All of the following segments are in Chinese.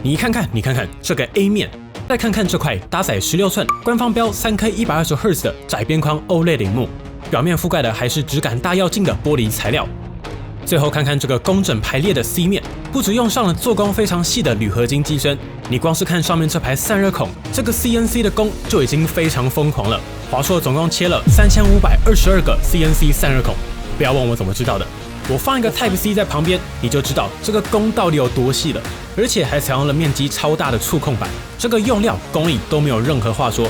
你看看这个 A 面，再看看这块搭载16寸官方标 3K 120Hz 的窄边框 OLED 屏幕，表面覆盖的还是质感大跃进的玻璃材料。最后看看这个工整排列的 C 面，不只用上了做工非常细的铝合金机身，你光是看上面这排散热孔，这个 CNC 的工就已经非常疯狂了。华硕总共切了3522个 CNC 散热孔，不要问我怎么知道的。我放一个 Type C 在旁边，你就知道这个工到底有多细了，而且还采用了面积超大的触控板，这个用料工艺都没有任何话说。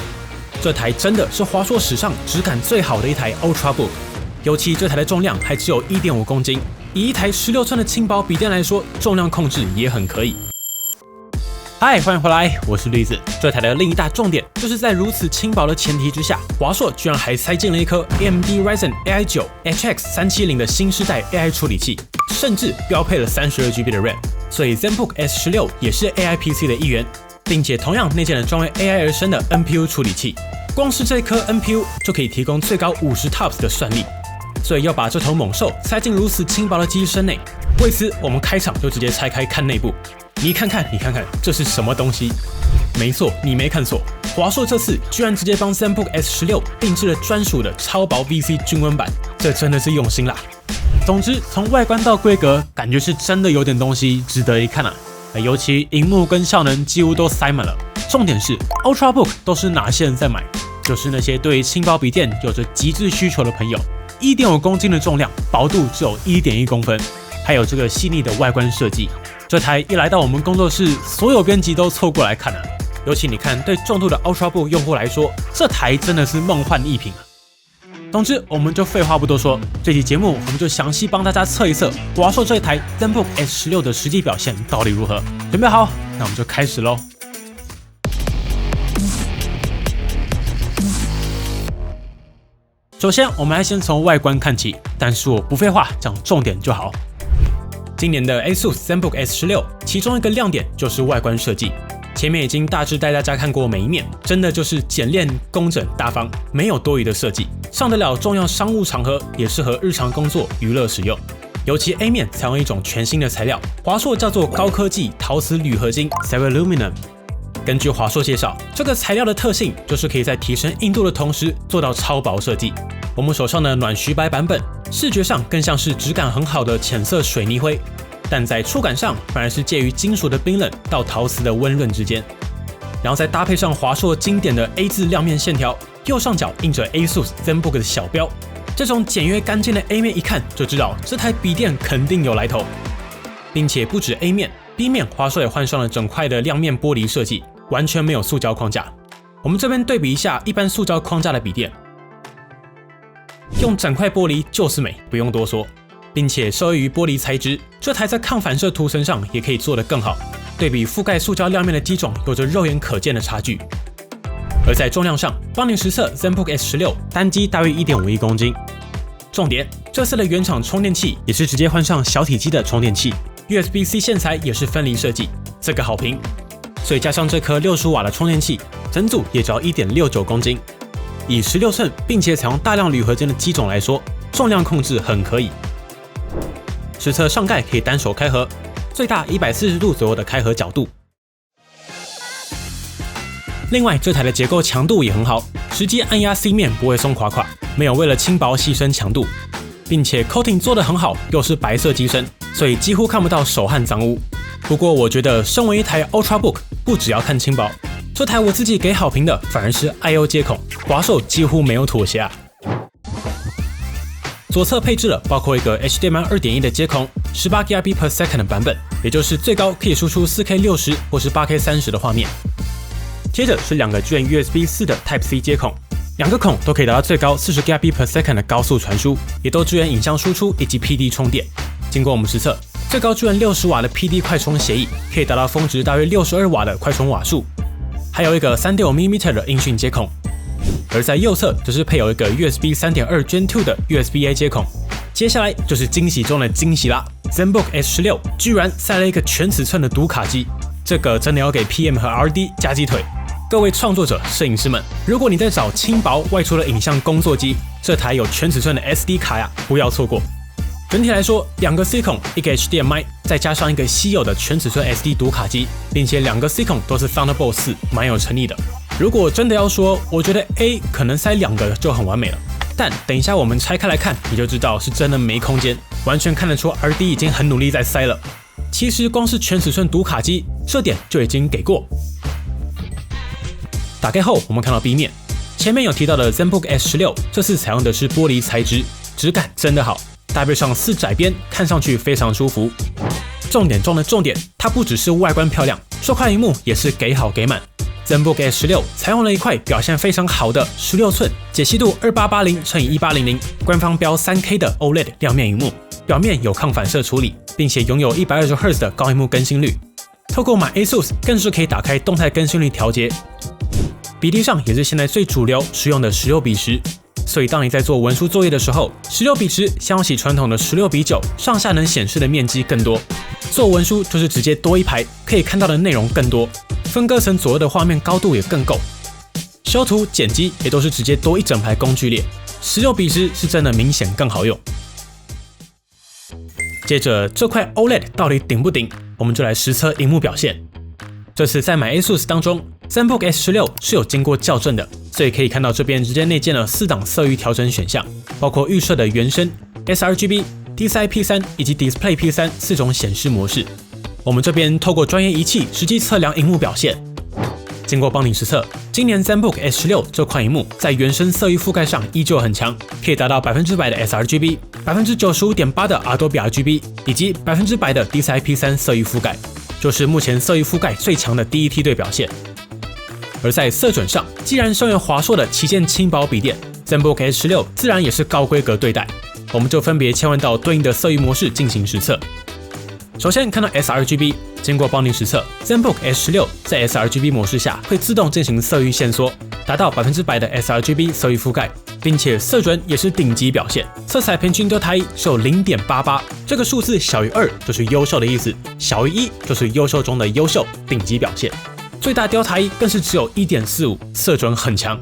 这台真的是华硕史上质感最好的一台 Ultrabook， 尤其这台的重量还只有 1.5 公斤，以一台16寸的轻薄笔电来说，重量控制也很可以。嗨，欢迎回来，我是栗子。这台的另一大重点就是在如此轻薄的前提之下，华硕居然还塞进了一颗 AMD Ryzen AI9 HX 370的新世代 AI 处理器，甚至标配了32GB 的 RAM， 所以 ZenBook S16 也是 AI PC 的一员，并且同样内建了专为 AI 而生的 NPU 处理器。光是这颗 NPU 就可以提供最高50 TOPS 的算力，所以要把这头猛兽塞进如此轻薄的机身内。为此，我们开场就直接拆开看内部。你看看，这是什么东西？没错，你没看错，华硕这次居然直接帮 ZenBook S16 定制了专属的超薄 VC 均温板，这真的是用心啦。总之，从外观到规格，感觉是真的有点东西，值得一看啊。尤其萤幕跟效能几乎都塞满了。重点是 Ultrabook 都是哪些人在买？就是那些对轻薄笔电有着极致需求的朋友。1.5 公斤的重量，薄度只有 1.1 公分，还有这个细腻的外观设计。这台一来到我们工作室，所有编辑都凑过来看了。尤其你看，对重度的 Ultrabook 用户来说，这台真的是梦幻一品啊！总之，我们就废话不多说，这期节目我们就详细帮大家测一测华硕这一台 ZenBook S16 的实际表现到底如何。准备好，那我们就开始咯。首先，我们还先从外观看起，但是我不废话，讲重点就好。今年的 ASUS ZenBook S16， 其中一个亮点就是外观设计。前面已经大致带大家看过每一面，真的就是简练、工整、大方，没有多余的设计，上得了重要商务场合，也适合日常工作、娱乐使用。尤其 A 面采用一种全新的材料，华硕叫做高科技陶瓷铝合金 Ceraluminum。根据华硕介绍，这个材料的特性就是可以在提升硬度的同时做到超薄设计。我们手上的暖徐白版本，视觉上更像是质感很好的浅色水泥灰，但在触感上反而是介于金属的冰冷到陶瓷的温润之间。然后再搭配上华硕经典的 A 字亮面线条，右上角印着 ASUS ZenBook 的小标，这种简约干净的 A 面一看就知道这台笔电肯定有来头。并且不止 A 面 ，B 面华硕也换上了整块的亮面玻璃设计，完全没有塑胶框架。我们这边对比一下一般塑胶框架的笔电。用整块玻璃就是美，不用多说，并且受益于玻璃材质，这台在抗反射涂层上也可以做得更好，对比覆盖塑胶亮面的机种有着肉眼可见的差距。而在重量上，帮你实测 ZenBook S16 单机大约 1.51 公斤。重点，这次的原厂充电器也是直接换上小体积的充电器 ，USB-C 线材也是分离设计，这个好评。所以加上这颗65瓦的充电器，整组也只要 1.69 公斤。以16寸并且采用大量铝合金的机种来说，重量控制很可以。实测上盖可以单手开合，最大140度左右的开合角度。另外，这台的结构强度也很好，实际按压 C 面不会松垮垮，没有为了轻薄牺牲强度，并且 coating 做得很好，又是白色机身，所以几乎看不到手汗脏污。不过，我觉得身为一台 Ultrabook， 不只要看轻薄。这台我自己给好评的反而是 I/O 接孔，华硕几乎没有妥协啊。左侧配置了包括一个 HDMI 2.1 的接孔，18GB/s 的版本，也就是最高可以输出 4K 60或是 8K 30的画面。接着是两个支援 USB 4的 Type C 接孔，两个孔都可以达到最高 40GB/s 的高速传输，也都支援影像输出以及 PD 充电。经过我们实测，最高支援60瓦的 PD 快充协议，可以达到峰值大约62瓦的快充瓦数。还有一个 3.5mm 的音讯接孔，而在右侧则是配有一个 USB 3.2 Gen 2的 USB-A 接孔。接下来就是惊喜中的惊喜啦 ，ZenBook S16 居然塞了一个全尺寸的读卡机，这个真的要给 PM 和 RD 加鸡腿。各位创作者、摄影师们，如果你在找轻薄外出的影像工作机，这台有全尺寸的 SD 卡呀，不要错过。整体来说，2个 C 孔，一个 HDMI， 再加上一个稀有的全尺寸 SD 读卡机，并且2个 C 孔都是 Thunderbolt 4，蛮有诚意的。如果真的要说，我觉得 A 可能塞2个就很完美了。但等一下我们拆开来看，你就知道是真的没空间，完全看得出 RD 已经很努力在塞了。其实光是全尺寸读卡机，这点就已经给过。打开后，我们看到 B 面，前面有提到的 ZenBook S16， 这次采用的是玻璃材质，质感真的好，搭配上4窄边，看上去非常舒服。重点中的重点，它不只是外观漂亮，这块萤幕也是给好给满。ZenBook S16 采用了一块表现非常好的16寸、解析度2880×1800、官方标 3K 的 OLED 亮面萤幕，表面有抗反射处理，并且拥有120 Hz 的高萤幕更新率。透过买 ASUS 更是可以打开动态更新率调节。比例上也是现在最主流使用的16:10，所以当你在做文书作业的时候，16:10相比传统的16:9，上下能显示的面积更多。做文书就是直接多一排，可以看到的内容更多。分割层左右的画面高度也更够，修图剪辑也都是直接多一整排工具列，16:10是真的明显更好用。接着这块 OLED 到底顶不顶，我们就来实测萤幕表现。这次在买 ASUS 当中 ，ZenBook S16 是有经过校正的，所以可以看到这边直接内建了4档色域调整选项，包括预设的原生、sRGB、DCI P3 以及 Display P3 4种显示模式。我们这边透过专业仪器实际测量萤幕表现，经过帮你实测，今年 ZenBook S16 这款萤幕在原生色域覆盖上依旧很强，可以达到100%的 sRGB、95.8% 的 Adobe RGB 以及100%的 DCI P3 色域覆盖，就是目前色域覆盖最强的第一梯队表现。而在色准上，既然声源华硕的旗舰轻薄笔电 ZenBook S16 自然也是高规格对待，我们就分别切换到对应的色域模式进行实测。首先看到 sRGB， 经过帮您实测 ，ZenBook S16 在 sRGB 模式下会自动进行色域限缩，达到100%的 sRGB 色域覆盖，并且色准也是顶级表现，色彩平均Delta E是有 0.88， 这个数字小于2就是优秀的意思，小于1就是优秀中的优秀，顶级表现。最大Delta E更是只有 1.45， 色准很强。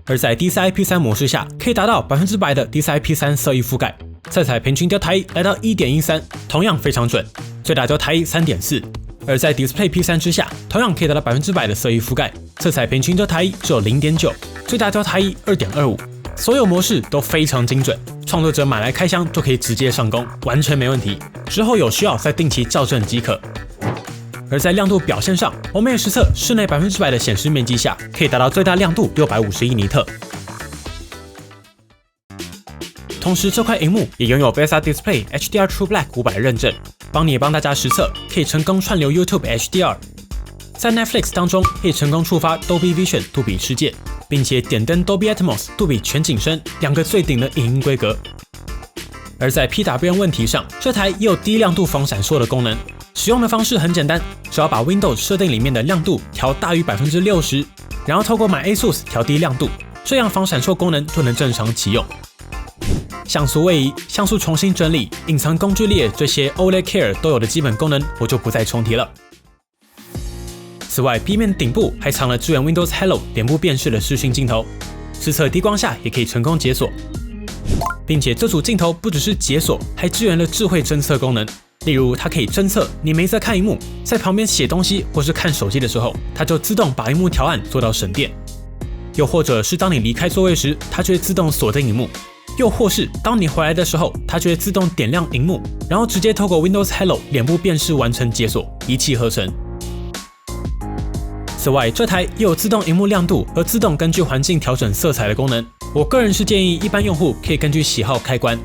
而在 DCI P3 模式下，可以达到100%的 DCI P3 色域覆盖，色彩平均Delta E来到 1.13， 同样非常准。最大Delta E 3.4， 而在 Display P3 之下，同样可以达到100%的色域覆盖，色彩平均Delta E只有 0.9， 最大Delta E 2.25， 所有模式都非常精准，创作者买来开箱就可以直接上工，完全没问题。之后有需要再定期校正即可。而在亮度表现上，我们也实测室内100%的显示面积下，可以达到最大亮度651尼特。同时，这块萤幕也拥有 VESA Display HDR True Black 500认证，帮大家实测可以成功串流 YouTube HDR， 在 Netflix 当中可以成功触发 Dolby Vision 杜比世界，并且点灯 Dolby Atmos 杜比全景声2个最顶的影音规格。而在 PWM 问题上，这台也有低亮度防闪烁的功能，使用的方式很简单，只要把 Windows 设定里面的亮度调大于 60%， 然后透过买 ASUS 调低亮度，这样防闪烁功能就能正常启用。像素位移、像素重新整理、隐藏工具列这些 OLED Care 都有的基本功能，我就不再重提了。此外 ，B 面顶部还藏了支援 Windows Hello 脸部辨识的视讯镜头，实测低光下也可以成功解锁，并且这组镜头不只是解锁，还支援了智慧侦测功能。例如，它可以侦测你没在看萤幕，在旁边写东西或是看手机的时候，它就自动把萤幕调暗，做到省电；又或者是当你离开座位时，它就会自动锁定萤幕。又或是当你回来的时候，它就会自动点亮萤幕，然后直接透过 Windows Hello 脸部辨识完成解锁，一气呵成。此外，这台也有自动萤幕亮度和自动根据环境调整色彩的功能。我个人是建议一般用户可以根据喜好开关，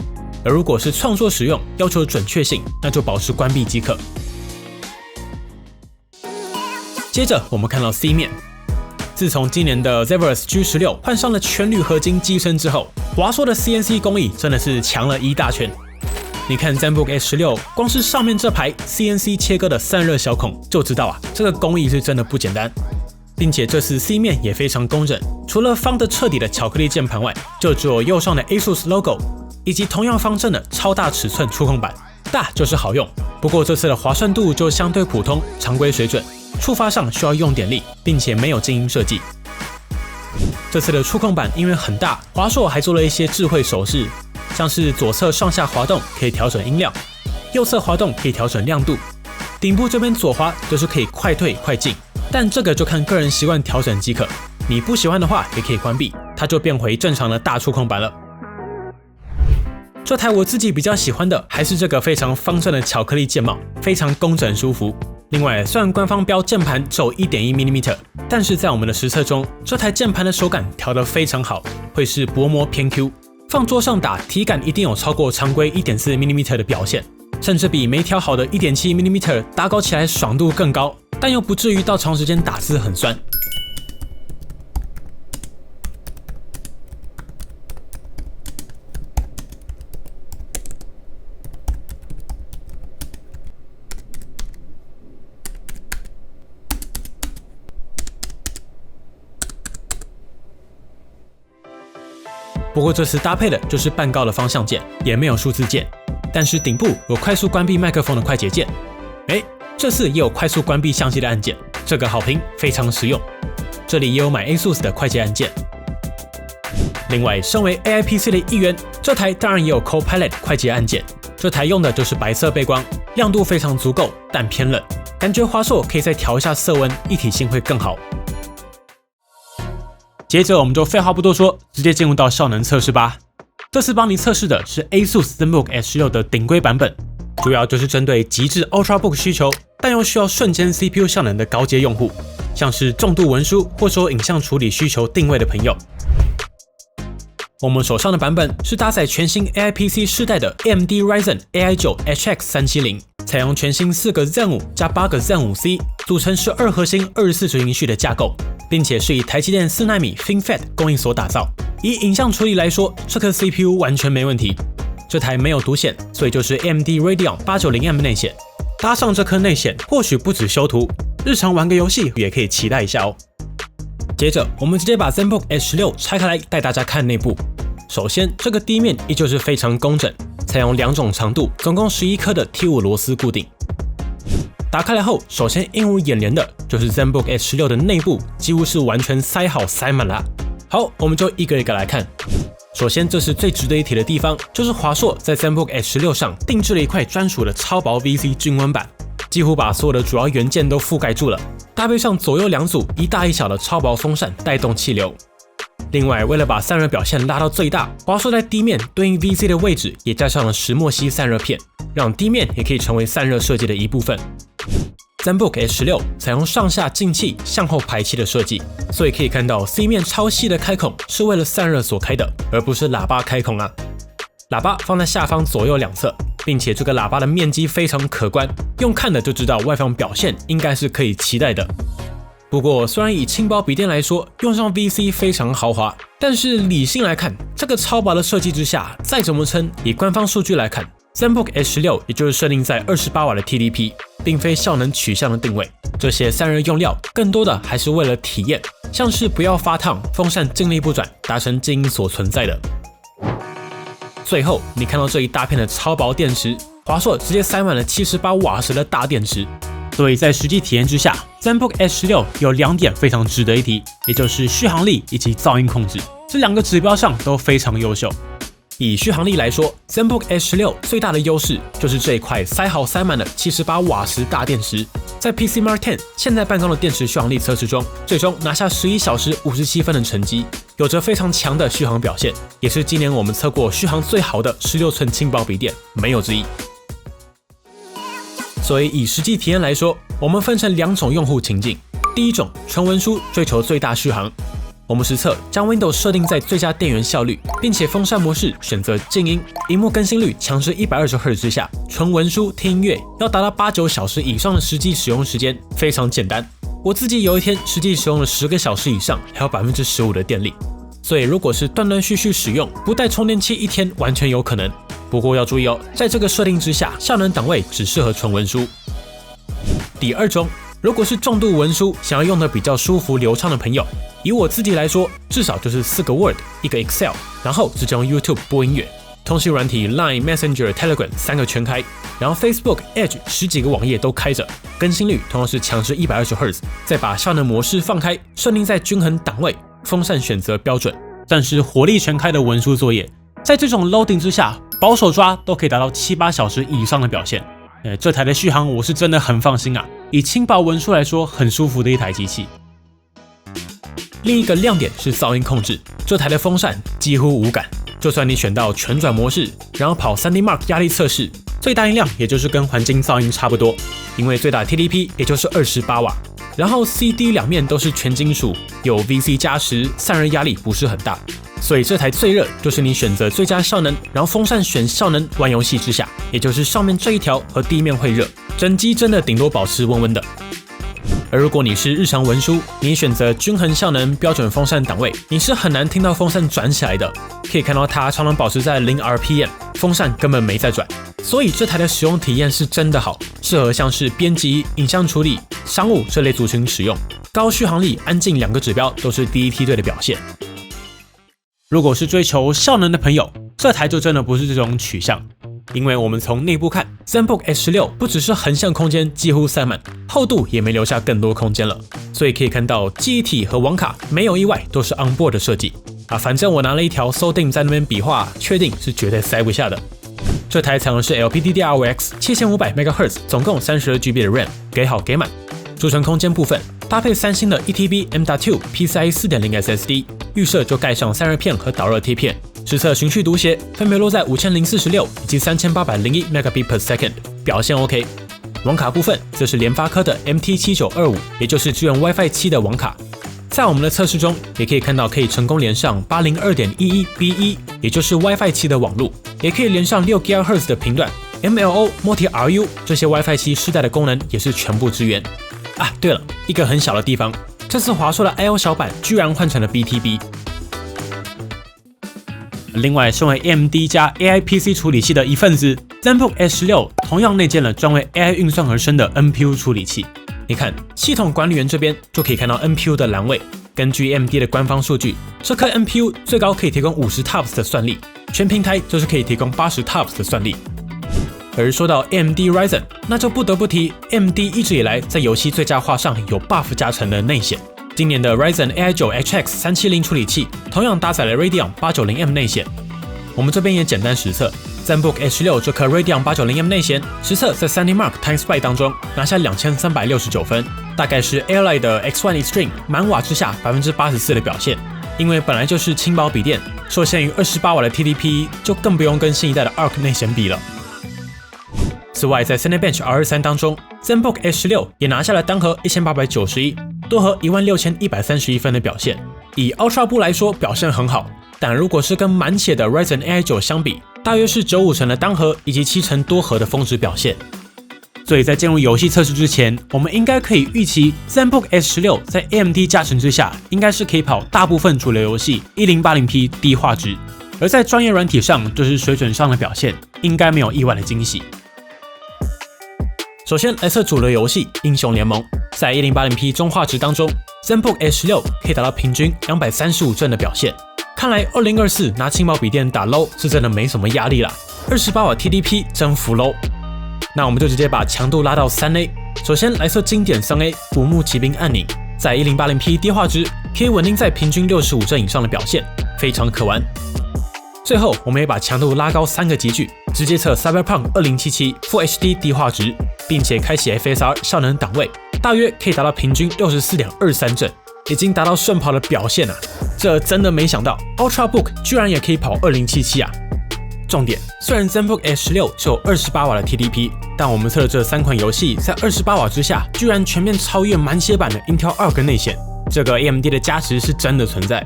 而如果是创作使用，要求准确性，那就保持关闭即可。接着我们看到 C 面。自从今年的 Zephyrus G16 换上了全铝合金机身之后，华硕的 CNC 工艺真的是强了一大圈。你看 ZenBook S16， 光是上面这排 CNC 切割的散热小孔就知道啊，这个工艺是真的不简单。并且这次 C 面也非常工整，除了方的彻底的巧克力键盘外，就只有右上的 ASUS logo， 以及同样方正的超大尺寸触控板。大就是好用，不过这次的滑顺度就相对普通，常规水准。触发上需要用点力，并且没有静音设计。这次的触控板因为很大，华硕还做了一些智慧手势，像是左侧上下滑动可以调整音量，右侧滑动可以调整亮度，顶部这边左滑就是可以快退快进，但这个就看个人习惯调整即可。你不喜欢的话也可以关闭，它就变回正常的大触控版了。这台我自己比较喜欢的还是这个非常方正的巧克力键帽，非常工整舒服。另外，虽然官方标键盘只有 1.1mm， 但是在我们的实测中，这台键盘的手感调得非常好，会是薄膜偏 Q， 放桌上打体感一定有超过常规 1.4mm 的表现，甚至比没调好的 1.7mm 打稿起来爽度更高，但又不至于到长时间打字很酸。不过这次搭配的就是半高的方向键，也没有数字键，但是顶部有快速关闭麦克风的快捷键。这次也有快速关闭相机的按键，这个好评，非常实用。这里也有买 ASUS 的快捷按键。另外，身为 AIPC 的一员，这台当然也有 Copilot 快捷按键。这台用的就是白色背光，亮度非常足够，但偏冷，感觉华硕可以再调一下色温，一体性会更好。接着我们就废话不多说，直接进入到效能测试吧。这次帮你测试的是 ASUS ZenBook S16 的顶规版本，主要就是针对极致 Ultrabook 需求，但又需要瞬间 CPU 效能的高阶用户，像是重度文书或说影像处理需求定位的朋友。我们手上的版本是搭载全新 AIPC 世代的 AMD Ryzen AI9 HX 370，采用全新4个 Zen 5加8个 Zen 5C， 组成12核心24直营序的架构，并且是以台积电4奈米 FinFET 供应所打造。以影像处理来说，这颗 CPU 完全没问题。这台没有独显，所以就是 AMD Radeon 890M 内显。搭上这颗内显，或许不止修图，日常玩个游戏也可以期待一下哦。接着，我们直接把 ZenBook S16 拆开来，带大家看内部。首先，这个地面依旧是非常工整，采用2种长度，总共11颗的 T5 螺丝固定。打开来后，首先映入眼帘的就是 ZenBook S16 的内部，几乎是完全塞好塞满了。好，我们就一个一个来看。首先，这是最值得一提的地方，就是华硕在 ZenBook S16 上定制了一块专属的超薄 VC 均温板，几乎把所有的主要元件都覆盖住了，搭配上左右2组一大一小的超薄风扇带动气流。另外，为了把散热表现拉到最大，华硕在地面对应 VC 的位置也加上了石墨烯散热片，让地面也可以成为散热设计的一部分。ZenBook S16 采用上下进气、向后排气的设计，所以可以看到 C 面超细的开孔是为了散热所开的，而不是喇叭开孔啊。喇叭放在下方左右2侧，并且这个喇叭的面积非常可观，用看的就知道外放表现应该是可以期待的。不过，虽然以轻薄笔电来说，用上 VC 非常豪华，但是理性来看，这个超薄的设计之下，再怎么撑，以官方数据来看，ZenBook S16 也就是设定在28瓦的 TDP， 并非效能取向的定位。这些散热用料更多的还是为了体验，像是不要发烫，风扇尽力不转，达成静音所存在的。最后，你看到这一大片的超薄电池，华硕直接塞满了78瓦时的大电池。所以在实际体验之下 ，ZenBook S16 有2点非常值得一提，也就是续航力以及噪音控制，这2个指标上都非常优秀。以续航力来说 ，ZenBook S16 最大的优势就是这一块塞好塞满的78瓦时大电池，在 PCMark 10现在办公的电池续航力测试中，最终拿下11小时57分的成绩，有着非常强的续航表现，也是今年我们测过续航最好的16寸轻薄笔电，没有之一。所以以实际体验来说，我们分成2种用户情境。第一种，纯文书追求最大续航。我们实测将 Windows 设定在最佳电源效率，并且风扇模式选择静音，萤幕更新率强制120Hz 之下，纯文书听音乐要达到8-9小时以上的实际使用时间，非常简单。我自己有一天实际使用了10个小时以上，还有15%的电力。所以如果是断断续续使用，不带充电器1天完全有可能。不过要注意哦，在这个设定之下，效能档位只适合纯文书。第二种，如果是重度文书，想要用的比较舒服流畅的朋友，以我自己来说，至少就是4个 Word， 1个 Excel， 然后直接用 YouTube 播音乐，通讯软体 Line、Messenger、Telegram 3个全开，然后 Facebook、Edge 10几个网页都开着，更新率同样是强制120Hz， 再把效能模式放开，设定在均衡档位，风扇选择标准。但是火力全开的文书作业，在这种 loading 之下，保守抓都可以达到7-8小时以上的表现。这台的续航我是真的很放心啊，以轻薄文书来说，很舒服的一台机器。另一个亮点是噪音控制，这台的风扇几乎无感，就算你选到全转模式，然后跑 3D Mark 压力测试，最大音量也就是跟环境噪音差不多，因为最大 TDP 也就是28瓦，然后 CD 两面都是全金属，有 VC 加持，散热压力不是很大，所以这台最热就是你选择最佳效能，然后风扇选效能玩游戏之下，也就是上面这一条和地面会热，整机真的顶多保持温温的。而如果你是日常文书，你选择均衡效能标准风扇档位，你是很难听到风扇转起来的。可以看到它常常保持在0 RPM， 风扇根本没在转。所以这台的使用体验是真的好，适合像是编辑、影像处理、商务这类族群使用。高续航力、安静两个指标都是第一梯队的表现。如果是追求效能的朋友，这台就真的不是这种取向。因为我们从内部看 ，ZenBook S16 不只是横向空间几乎塞满，厚度也没留下更多空间了，所以可以看到记忆体和网卡没有意外都是 onboard 的设计啊。反正我拿了一条 SODIMM 在那边比划，确定是绝对塞不下的。这台采用的是 LPDDR5X 7500 MHz， 总共32GB 的 RAM， 给好给满。储存空间部分搭配三星的 1TB M.2 PCIe 4.0 SSD， 预设就盖上散热片和导热贴片。实测循序读写分别落在5046以及3801 Mbps， 表现 OK。网卡部分则是联发科的 MT7925， 也就是支援 WiFi 7的网卡。在我们的测试中，也可以看到可以成功连上 802.11b1， 也就是 WiFi 7的网路，也可以连上6 GHz 的频段 ，MLO、Multi-RU 这些 WiFi 7世代的功能也是全部支援。啊，对了，一个很小的地方，这次华硕的 I/O 小板居然换成了 BTB。另外，身为 AMD 加 AI PC 处理器的一份子 ，ZenBook S16 同样内建了专为 AI 运算而生的 NPU 处理器。你看，系统管理员这边就可以看到 NPU 的栏位。根据 AMD 的官方数据，这颗 NPU 最高可以提供50 TOPS 的算力，全平台就是可以提供80 TOPS 的算力。而说到 AMD Ryzen， 那就不得不提 AMD 一直以来在游戏最佳化上有 buff 加成的内显。今年的 Ryzen AI9 HX 370处理器同样搭载了 Radeon 890M 内显。我们这边也简单实测 ，ZenBook S16 这颗 Radeon 890M 内显实测在 3D Mark TimeSpy 当中拿下2369分，大概是 Airline 的 X1 Extreme 满瓦之下84%的表现。因为本来就是轻薄笔电，受限于28瓦的 TDP， 就更不用跟新一代的 Arc 内显比了。此外，在 Cinebench R23 当中 ，ZenBook S16 也拿下了单核1891，多核16131分的表现。以 Ultrabook 来说，表现很好，但如果是跟满血的 Ryzen AI9 相比，大约是95成的单核以及7成多核的峰值表现。所以在进入游戏测试之前，我们应该可以预期 ZenBook S16 在 AMD 加成之下，应该是可以跑大部分主流游戏 1080p 低画质，而在专业软体上，就是水准上的表现，应该没有意外的惊喜。首先来测主流游戏《英雄联盟》，在 1080p 中画质当中 ，ZenBook S16 可以达到平均235帧的表现。看来2024拿轻薄笔电打 low 是真的没什么压力啦。28瓦 TDP 征服 low， 那我们就直接把强度拉到3A。首先来测经典3A 古墓骑兵暗影，在 1080p 低画质可以稳定在平均65帧以上的表现，非常可玩。最后我们也把强度拉高3个级距，直接测 Cyberpunk 2077 Full HD 低画质，并且开启 FSR 效能档位，大约可以达到平均64.23帧，已经达到顺跑的表现啊！这真的没想到 Ultrabook 居然也可以跑2077啊！重点，虽然 ZenBook S16 只有28瓦的 TDP， 但我们测的这3款游戏在28瓦之下，居然全面超越满血版的 Intel Arc 内显，这个 AMD 的加持是真的存在。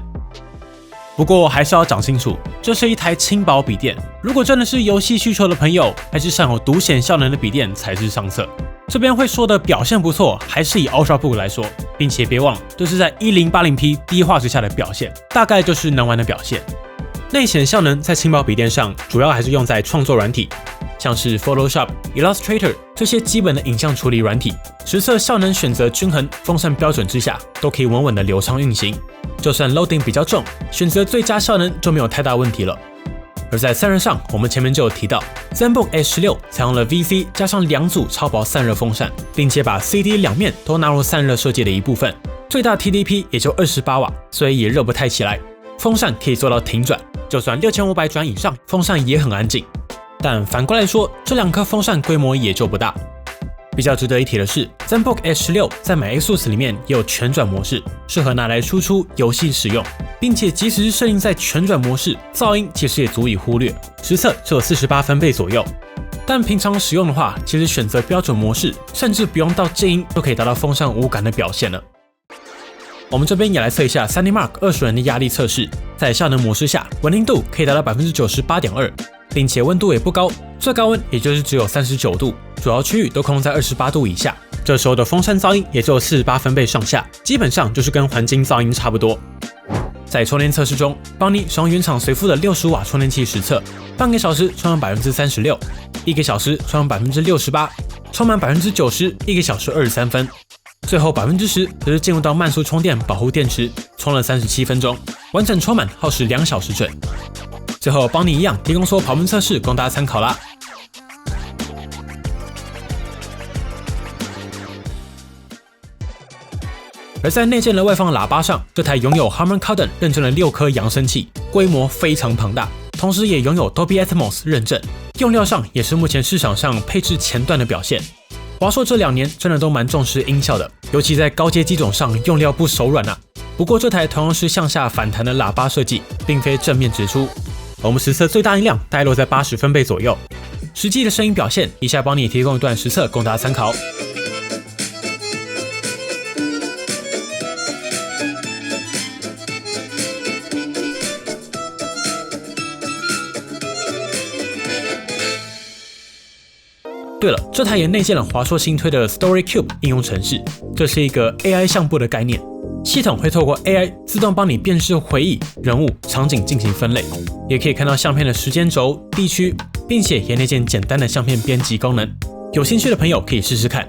不过还是要讲清楚，这是一台轻薄笔电，如果真的是游戏需求的朋友，还是善有独显效能的笔电才是上策。这边会说的表现不错，还是以 Ultrabook 来说，并且别忘了，这是在 1080p 低画质下的表现，大概就是能玩的表现。内显效能在轻薄笔电上，主要还是用在创作软体，像是 Photoshop、Illustrator 这些基本的影像处理软体，实测效能选择均衡、风扇标准之下，都可以稳稳的流畅运行。就算 loading 比较重，选择最佳效能就没有太大问题了。而在散热上，我们前面就有提到 ，ZenBook S16 采用了 VC 加上2组超薄散热风扇，并且把 CD 两面都纳入散热设计的一部分，最大 TDP 也就28瓦，所以也热不太起来。风扇可以做到停转，就算6500转以上，风扇也很安静。但反过来说，这2颗风扇规模也就不大。比较值得一提的是 ，ZenBook S16 在 MyASUS 里面也有全转模式，适合拿来输出游戏使用，并且即使是设定在全转模式，噪音其实也足以忽略，实测只有48分贝左右。但平常使用的话，其实选择标准模式，甚至不用到静音就可以达到风扇无感的表现了。我们这边也来测一下 SandyMark 20人的压力测试，在效能模式下，稳定度可以达到 98.2%， 并且温度也不高，最高温也就是只有39度，主要区域都控在28度以下。这时候的风扇噪音也只有48分贝上下，基本上就是跟环境噪音差不多。在充电测试中，邦尼使用原厂随附的65瓦充电器实测，半个小时充满 36%，1个小时充满 68%， 充满 90%，1个小时23分。最后 10% 则是进入到慢速充电保护电池，充了37分钟，完整充满耗时2小时整。最后邦尼一样提供说跑分测试供大家参考啦。而在内建的外放喇叭上，这台拥有 Harman Kardon 认证的6颗扬声器，规模非常庞大，同时也拥有 Dolby Atmos 认证，用料上也是目前市场上配置前段的表现。华硕这2年真的都蛮重视音效的，尤其在高阶机种上用料不手软啊。不过这台同样是向下反弹的喇叭设计，并非正面直出。我们实测最大音量大概落在80分贝左右，实际的声音表现，以下帮你提供一段实测供大家参考。对了，这台也内建了华硕新推的 StoryCube 应用程式，这是一个 AI 相簿的概念，系统会透过 AI 自动帮你辨识回忆、人物、场景进行分类，也可以看到相片的时间轴、地区，并且也内建简单的相片编辑功能。有兴趣的朋友可以试试看。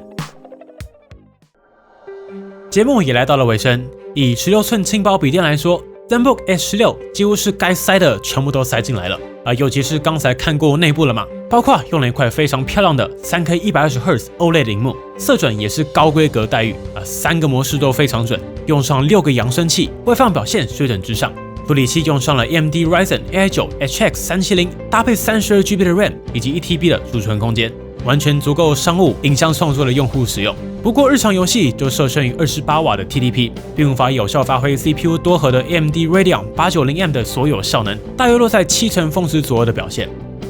节目也来到了尾声，以16寸轻薄笔电来说， ZenBook S16 几乎是该塞的全部都塞进来了。尤其是刚才看过内部了嘛，包括用了一块非常漂亮的 3K 120Hz OLED 萤幕，色准也是高规格待遇，3个模式都非常准，用上6个扬声器，外放表现水准之上。处理器用上了 AMD Ryzen AI9 HX 370，搭配32GB 的 RAM 以及 1TB 的储存空间，完全足够商务影像创作的用户使用。不过日常游戏就受限于28瓦的 TDP， 并无法有效发挥 CPU 多核的 AMD Radeon 890M 的所有效能，大约落在70%峰值左右的表现。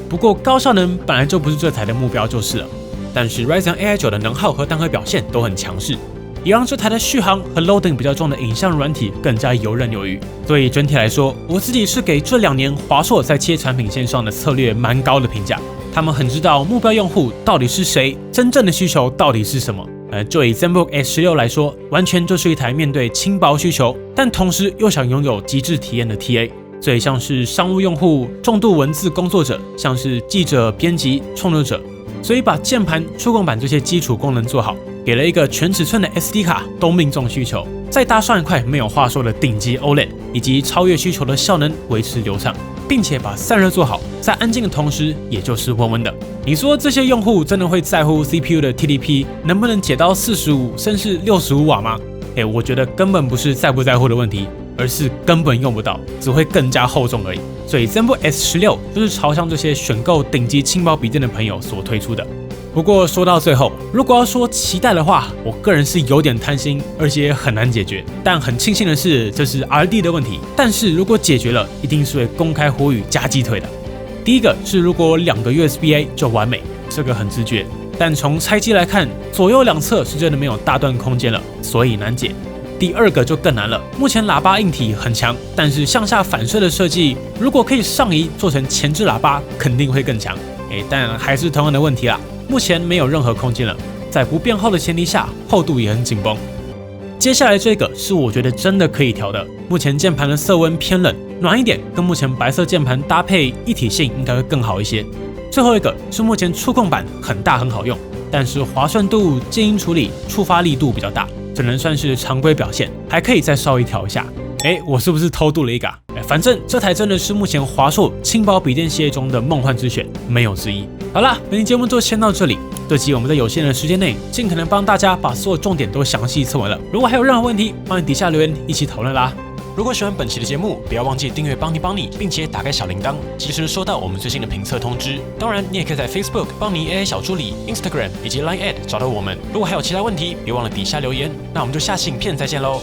不过高效能本来就不是这台的目标就是了。但是 Ryzen AI9 的能耗和单核表现都很强势，也让这台的续航和 loading 比较重的影像软体更加游刃有余。所以整体来说，我自己是给这2年华硕在切产品线上的策略蛮高的评价。他们很知道目标用户到底是谁，真正的需求到底是什么。就以 ZenBook S16 来说，完全就是一台面对轻薄需求，但同时又想拥有极致体验的 TA。所以像是商务用户、重度文字工作者，像是记者、编辑、创作者，所以把键盘、触控板这些基础功能做好，给了一个全尺寸的 SD 卡都命中需求，再搭上一块没有话说的顶级 OLED， 以及超越需求的效能维持流畅，并且把散热做好，在安静的同时，也就是温温的。你说这些用户真的会在乎 CPU 的 TDP 能不能解到45甚至65瓦吗？我觉得根本不是在不在乎的问题，而是根本用不到，只会更加厚重而已。所以 ZenBook S16 就是朝向这些选购顶级轻薄笔电的朋友所推出的。不过说到最后，如果要说期待的话，我个人是有点贪心，而且很难解决。但很庆幸的是，这是 RD 的问题。但是如果解决了，一定是会公开呼吁加鸡腿的。第一个是如果2个 USB-A 就完美，这个很直觉。但从拆机来看，左右两侧是真的没有大段空间了，所以难解。第2个就更难了，目前喇叭硬体很强，但是向下反射的设计，如果可以上移做成前置喇叭，肯定会更强。但还是同样的问题啦，目前没有任何空间了，在不变厚的前提下，厚度也很紧绷。接下来这个是我觉得真的可以调的，目前键盘的色温偏冷，暖一点，跟目前白色键盘搭配一体性应该会更好一些。最后一个是目前触控板很大很好用，但是滑顺度、静音处理、触发力度比较大，只能算是常规表现，还可以再稍微调一下。我是不是偷渡了一个？反正这台真的是目前华硕轻薄笔电系列中的梦幻之选，没有之一。好啦，本期节目就先到这里。这期我们在有限的时间内，尽可能帮大家把所有重点都详细测完了。如果还有任何问题，欢迎底下留言一起讨论啦。如如果喜欢本期的节目，不要忘记订阅邦尼，并且打开小铃铛，及时收到我们最新的评测通知。当然，你也可以在 Facebook 邦尼 AI 小助理、Instagram 以及 Line@ 找到我们。如果还有其他问题，别忘了底下留言。那我们就下期影片再见喽。